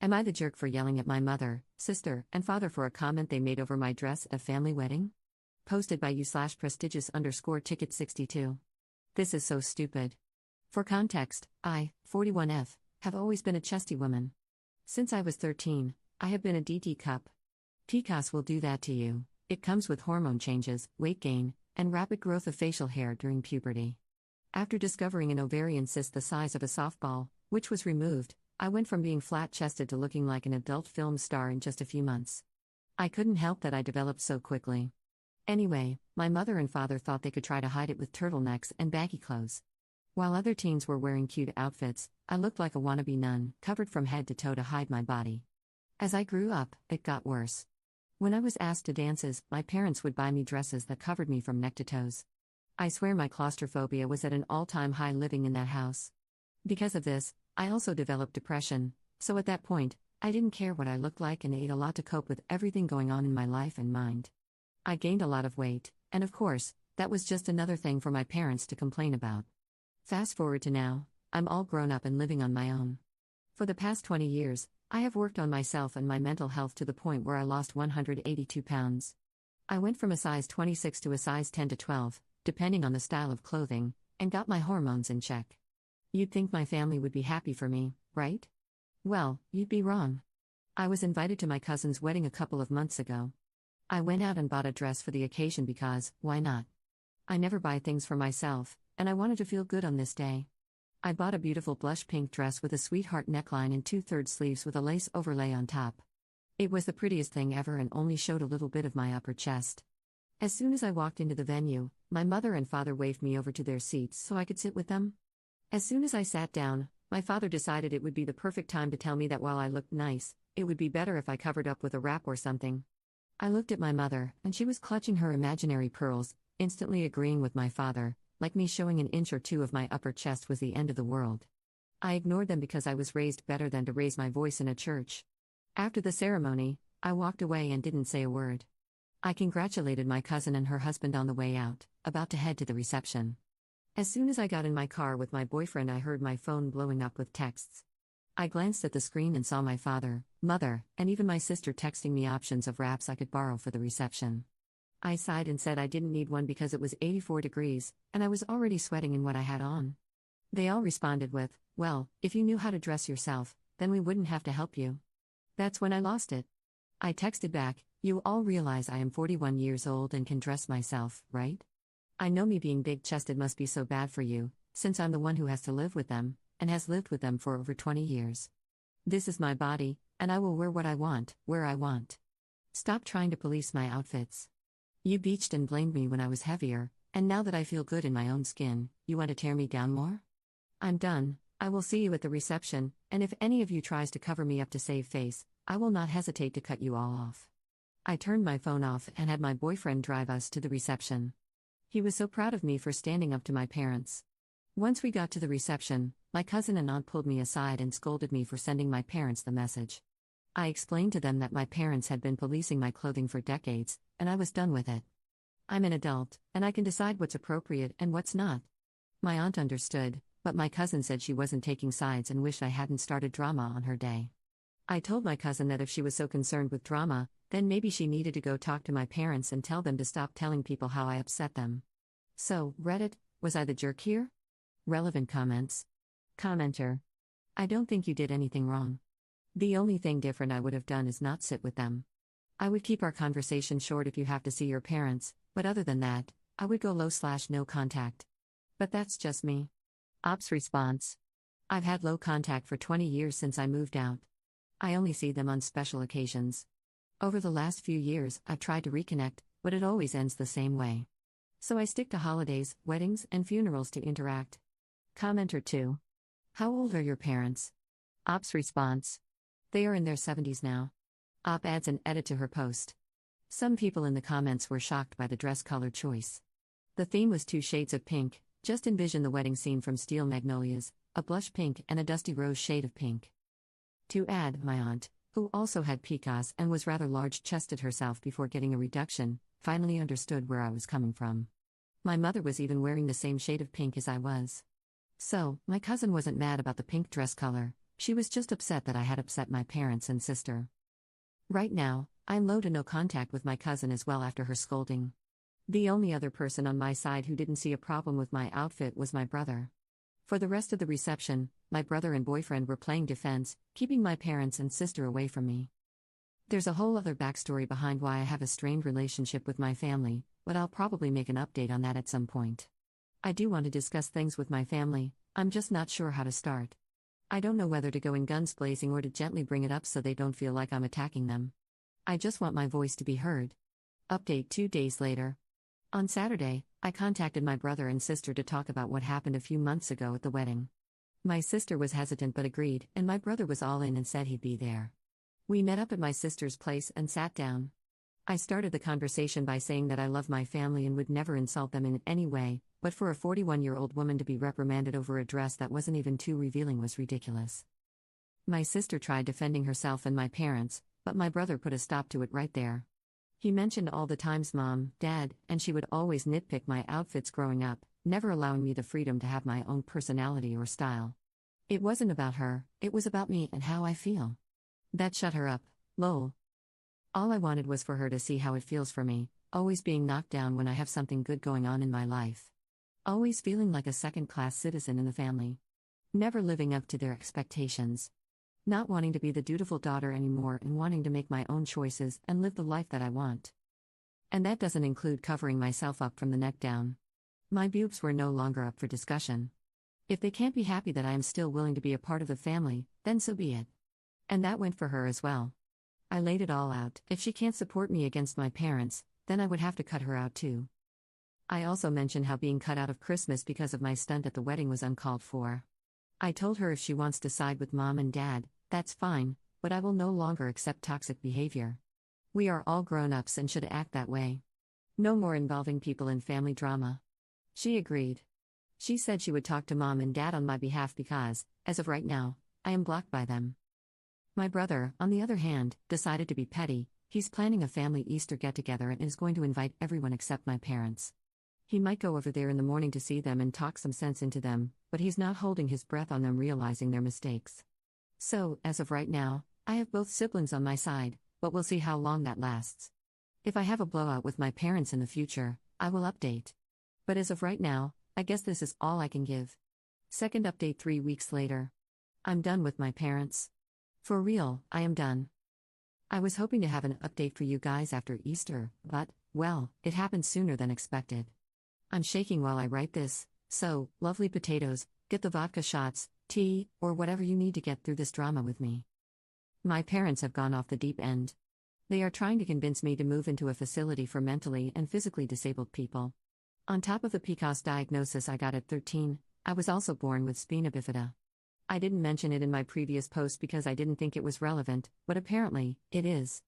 Am I the jerk for yelling at my mother, sister, and father for a comment they made over my dress at a family wedding? Posted by you/prestigious_ticket62. This is so stupid. For context, I, 41F, have always been a chesty woman. Since I was 13, I have been a DT cup. PCOS will do that to you. It comes with hormone changes, weight gain, and rapid growth of facial hair during puberty. After discovering an ovarian cyst the size of a softball, which was removed, I went from being flat-chested to looking like an adult film star in just a few months. I couldn't help that I developed so quickly. Anyway, my mother and father thought they could try to hide it with turtlenecks and baggy clothes. While other teens were wearing cute outfits, I looked like a wannabe nun, covered from head to toe to hide my body. As I grew up, it got worse. When I was asked to dances, my parents would buy me dresses that covered me from neck to toes. I swear my claustrophobia was at an all-time high living in that house. Because of this, I also developed depression, so at that point, I didn't care what I looked like and ate a lot to cope with everything going on in my life and mind. I gained a lot of weight, and of course, that was just another thing for my parents to complain about. Fast forward to now, I'm all grown up and living on my own. For the past 20 years, I have worked on myself and my mental health to the point where I lost 182 pounds. I went from a size 26 to a size 10 to 12, depending on the style of clothing, and got my hormones in check. You'd think my family would be happy for me, right? Well, you'd be wrong. I was invited to my cousin's wedding a couple of months ago. I went out and bought a dress for the occasion because, why not? I never buy things for myself, and I wanted to feel good on this day. I bought a beautiful blush pink dress with a sweetheart neckline and 2/3 sleeves with a lace overlay on top. It was the prettiest thing ever and only showed a little bit of my upper chest. As soon as I walked into the venue, my mother and father waved me over to their seats so I could sit with them. As soon as I sat down, my father decided it would be the perfect time to tell me that while I looked nice, it would be better if I covered up with a wrap or something. I looked at my mother, and she was clutching her imaginary pearls, instantly agreeing with my father, like me showing an inch or two of my upper chest was the end of the world. I ignored them because I was raised better than to raise my voice in a church. After the ceremony, I walked away and didn't say a word. I congratulated my cousin and her husband on the way out, about to head to the reception. As soon as I got in my car with my boyfriend, I heard my phone blowing up with texts. I glanced at the screen and saw my father, mother, and even my sister texting me options of wraps I could borrow for the reception. I sighed and said I didn't need one because it was 84 degrees, and I was already sweating in what I had on. They all responded with, "Well, if you knew how to dress yourself, then we wouldn't have to help you." That's when I lost it. I texted back, "You all realize I am 41 years old and can dress myself, right? I know me being big-chested must be so bad for you, since I'm the one who has to live with them, and has lived with them for over 20 years. This is my body, and I will wear what I want, where I want. Stop trying to police my outfits. You beached and blamed me when I was heavier, and now that I feel good in my own skin, you want to tear me down more? I'm done. I will see you at the reception, and if any of you tries to cover me up to save face, I will not hesitate to cut you all off." I turned my phone off and had my boyfriend drive us to the reception. He was so proud of me for standing up to my parents. Once we got to the reception, my cousin and aunt pulled me aside and scolded me for sending my parents the message. I explained to them that my parents had been policing my clothing for decades, and I was done with it. I'm an adult, and I can decide what's appropriate and what's not. My aunt understood, but my cousin said she wasn't taking sides and wished I hadn't started drama on her day. I told my cousin that if she was so concerned with drama, then maybe she needed to go talk to my parents and tell them to stop telling people how I upset them. So, Reddit, was I the jerk here? Relevant comments. Commenter. I don't think you did anything wrong. The only thing different I would have done is not sit with them. I would keep our conversation short if you have to see your parents, but other than that, I would go low/no contact. But that's just me. Ops response. I've had low contact for 20 years since I moved out. I only see them on special occasions. Over the last few years, I've tried to reconnect, but it always ends the same way. So I stick to holidays, weddings, and funerals to interact. Commenter 2. How old are your parents? Ops response. They are in their 70s now. Op adds an edit to her post. Some people in the comments were shocked by the dress color choice. The theme was 2 shades of pink. Just envision the wedding scene from Steel Magnolias, a blush pink and a dusty rose shade of pink. To add, my aunt, who also had PCOS and was rather large-chested herself before getting a reduction, finally understood where I was coming from. My mother was even wearing the same shade of pink as I was. So, my cousin wasn't mad about the pink dress color, She was just upset that I had upset my parents and sister. Right now, I'm low to no contact with my cousin as well after her scolding. The only other person on my side who didn't see a problem with my outfit was my brother. For the rest of the reception, my brother and boyfriend were playing defense, keeping my parents and sister away from me. There's a whole other backstory behind why I have a strained relationship with my family, but I'll probably make an update on that at some point. I do want to discuss things with my family, I'm just not sure how to start. I don't know whether to go in guns blazing or to gently bring it up so they don't feel like I'm attacking them. I just want my voice to be heard. Update 2 days later. On Saturday, I contacted my brother and sister to talk about what happened a few months ago at the wedding. My sister was hesitant but agreed, and my brother was all in and said he'd be there. We met up at my sister's place and sat down. I started the conversation by saying that I love my family and would never insult them in any way, but for a 41-year-old woman to be reprimanded over a dress that wasn't even too revealing was ridiculous. My sister tried defending herself and my parents, but my brother put a stop to it right there. He mentioned all the times Mom, Dad, and she would always nitpick my outfits growing up, never allowing me the freedom to have my own personality or style. It wasn't about her, it was about me and how I feel. That shut her up, lol. All I wanted was for her to see how it feels for me, always being knocked down when I have something good going on in my life. Always feeling like a second-class citizen in the family. Never living up to their expectations. Not wanting to be the dutiful daughter anymore and wanting to make my own choices and live the life that I want. And that doesn't include covering myself up from the neck down. My boobs were no longer up for discussion. If they can't be happy that I am still willing to be a part of the family, then so be it. And that went for her as well. I laid it all out. If she can't support me against my parents, then I would have to cut her out too. I also mentioned how being cut out of Christmas because of my stunt at the wedding was uncalled for. I told her if she wants to side with Mom and Dad, that's fine, but I will no longer accept toxic behavior. We are all grown-ups and should act that way. No more involving people in family drama. She agreed. She said she would talk to Mom and Dad on my behalf because, as of right now, I am blocked by them. My brother, on the other hand, decided to be petty. He's planning a family Easter get-together and is going to invite everyone except my parents. He might go over there in the morning to see them and talk some sense into them, but he's not holding his breath on them realizing their mistakes. So, as of right now, I have both siblings on my side, but we'll see how long that lasts. If I have a blowout with my parents in the future, I will update. But as of right now, I guess this is all I can give. Second update 3 weeks later. I'm done with my parents. For real, I am done. I was hoping to have an update for you guys after Easter, but, well, it happened sooner than expected. I'm shaking while I write this, so, lovely potatoes, get the vodka shots, tea, or whatever you need to get through this drama with me. My parents have gone off the deep end. They are trying to convince me to move into a facility for mentally and physically disabled people. On top of the PCOS diagnosis I got at 13, I was also born with spina bifida. I didn't mention it in my previous post because I didn't think it was relevant, but apparently, it is.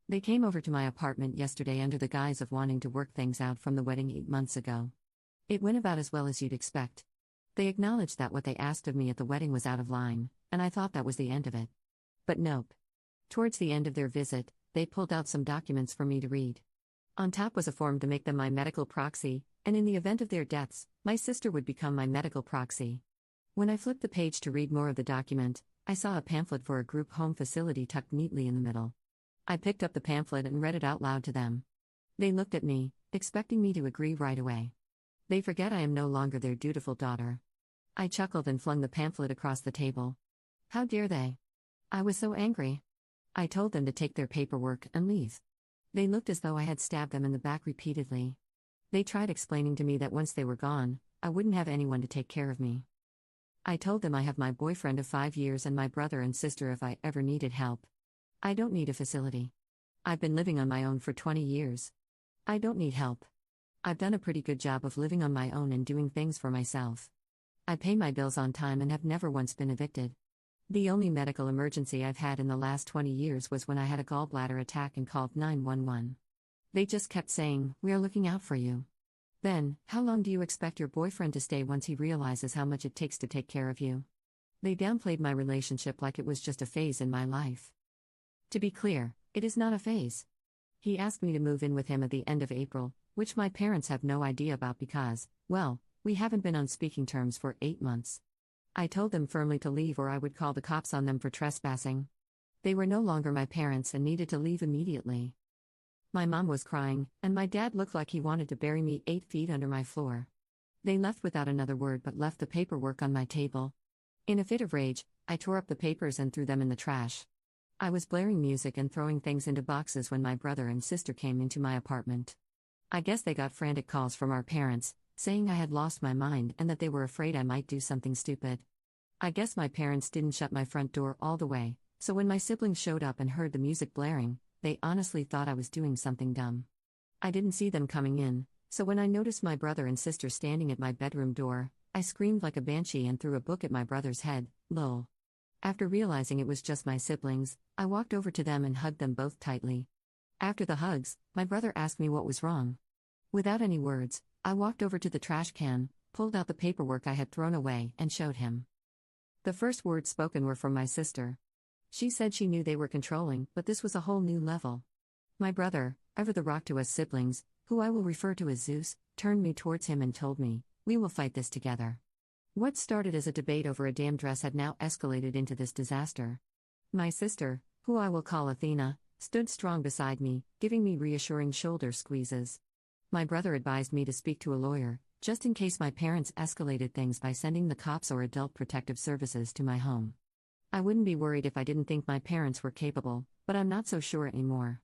They came over to my apartment yesterday under the guise of wanting to work things out from the wedding 8 months ago. It went about as well as you'd expect. They acknowledged that what they asked of me at the wedding was out of line, and I thought that was the end of it. But nope. Towards the end of their visit, they pulled out some documents for me to read. On top was a form to make them my medical proxy, and in the event of their deaths, my sister would become my medical proxy. When I flipped the page to read more of the document, I saw a pamphlet for a group home facility tucked neatly in the middle. I picked up the pamphlet and read it out loud to them. They looked at me, expecting me to agree right away. They forget I am no longer their dutiful daughter. I chuckled and flung the pamphlet across the table. How dare they? I was so angry. I told them to take their paperwork and leave. They looked as though I had stabbed them in the back repeatedly. They tried explaining to me that once they were gone, I wouldn't have anyone to take care of me. I told them I have my boyfriend of 5 years and my brother and sister if I ever needed help. I don't need a facility. I've been living on my own for 20 years. I don't need help. I've done a pretty good job of living on my own and doing things for myself. I pay my bills on time and have never once been evicted. The only medical emergency I've had in the last 20 years was when I had a gallbladder attack and called 911. They just kept saying, "We are looking out for you." Then, how long do you expect your boyfriend to stay once he realizes how much it takes to take care of you? They downplayed my relationship like it was just a phase in my life. To be clear, it is not a phase. He asked me to move in with him at the end of April, which my parents have no idea about because, well, we haven't been on speaking terms for 8 months. I told them firmly to leave or I would call the cops on them for trespassing. They were no longer my parents and needed to leave immediately. My mom was crying, and my dad looked like he wanted to bury me 8 feet under my floor. They left without another word but left the paperwork on my table. In a fit of rage, I tore up the papers and threw them in the trash. I was blaring music and throwing things into boxes when my brother and sister came into my apartment. I guess they got frantic calls from our parents, saying I had lost my mind and that they were afraid I might do something stupid. I guess my parents didn't shut my front door all the way, so when my siblings showed up and heard the music blaring, they honestly thought I was doing something dumb. I didn't see them coming in, so when I noticed my brother and sister standing at my bedroom door, I screamed like a banshee and threw a book at my brother's head, lol. After realizing it was just my siblings, I walked over to them and hugged them both tightly. After the hugs, my brother asked me what was wrong. Without any words, I walked over to the trash can, pulled out the paperwork I had thrown away, and showed him. The first words spoken were from my sister. She said she knew they were controlling, but this was a whole new level. My brother, ever the rock to us siblings, who I will refer to as Zeus, turned me towards him and told me, "We will fight this together." What started as a debate over a damn dress had now escalated into this disaster. My sister, who I will call Athena, stood strong beside me, giving me reassuring shoulder squeezes. My brother advised me to speak to a lawyer, just in case my parents escalated things by sending the cops or adult protective services to my home. I wouldn't be worried if I didn't think my parents were capable, but I'm not so sure anymore.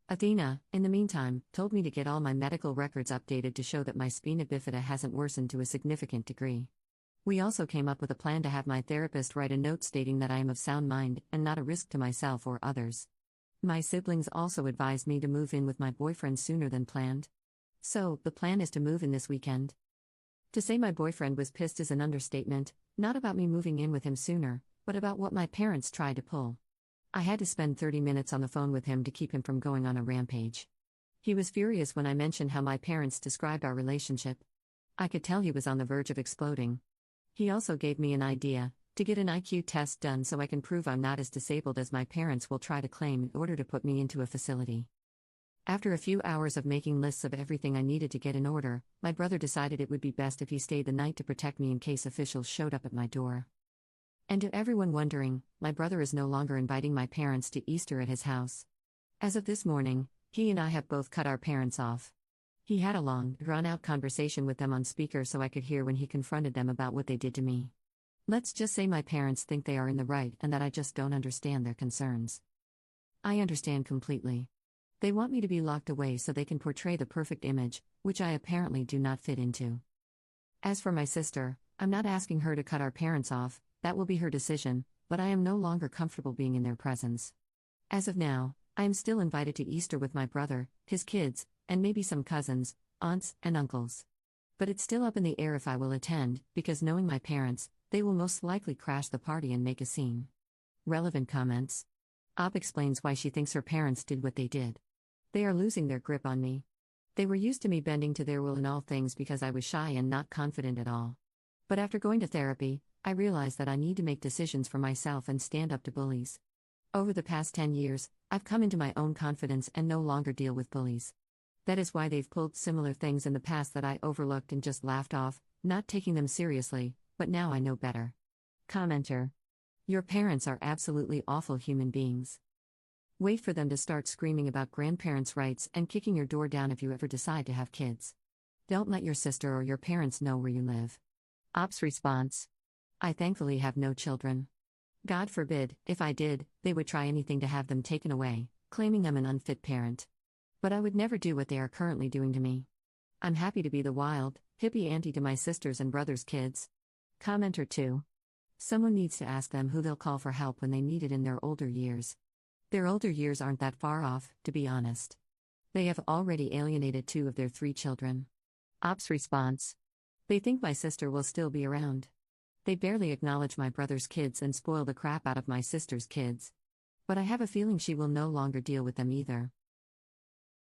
Athena, in the meantime, told me to get all my medical records updated to show that my spina bifida hasn't worsened to a significant degree. We also came up with a plan to have my therapist write a note stating that I am of sound mind and not a risk to myself or others. My siblings also advised me to move in with my boyfriend sooner than planned. So, the plan is to move in this weekend. To say my boyfriend was pissed is an understatement, not about me moving in with him sooner, but about what my parents tried to pull. I had to spend 30 minutes on the phone with him to keep him from going on a rampage. He was furious when I mentioned how my parents described our relationship. I could tell he was on the verge of exploding. He also gave me an idea, to get an IQ test done so I can prove I'm not as disabled as my parents will try to claim in order to put me into a facility. After a few hours of making lists of everything I needed to get in order, my brother decided it would be best if he stayed the night to protect me in case officials showed up at my door. And to everyone wondering, my brother is no longer inviting my parents to Easter at his house. As of this morning, he and I have both cut our parents off. He had a long, drawn-out conversation with them on speaker so I could hear when he confronted them about what they did to me. Let's just say my parents think they are in the right and that I just don't understand their concerns. I understand completely. They want me to be locked away so they can portray the perfect image, which I apparently do not fit into. As for my sister, I'm not asking her to cut our parents off, that will be her decision, but I am no longer comfortable being in their presence. As of now, I am still invited to Easter with my brother, his kids, and maybe some cousins, aunts, and uncles. But it's still up in the air if I will attend, because knowing my parents, they will most likely crash the party and make a scene. Relevant comments. Op explains why she thinks her parents did what they did. They are losing their grip on me. They were used to me bending to their will in all things because I was shy and not confident at all. But after going to therapy, I realized that I need to make decisions for myself and stand up to bullies. Over the past 10 years, I've come into my own confidence and no longer deal with bullies. That is why they've pulled similar things in the past that I overlooked and just laughed off, not taking them seriously, but now I know better. Commenter. Your parents are absolutely awful human beings. Wait for them to start screaming about grandparents' rights and kicking your door down if you ever decide to have kids. Don't let your sister or your parents know where you live. Op's response. I thankfully have no children. God forbid, if I did, they would try anything to have them taken away, claiming I'm an unfit parent. But I would never do what they are currently doing to me. I'm happy to be the wild, hippie auntie to my sisters and brothers' kids. Commenter 2. Someone needs to ask them who they'll call for help when they need it in their older years. Their older years aren't that far off, to be honest. They have already alienated 2 of their 3 children. Op's response. They think my sister will still be around. They barely acknowledge my brother's kids and spoil the crap out of my sister's kids. But I have a feeling she will no longer deal with them either.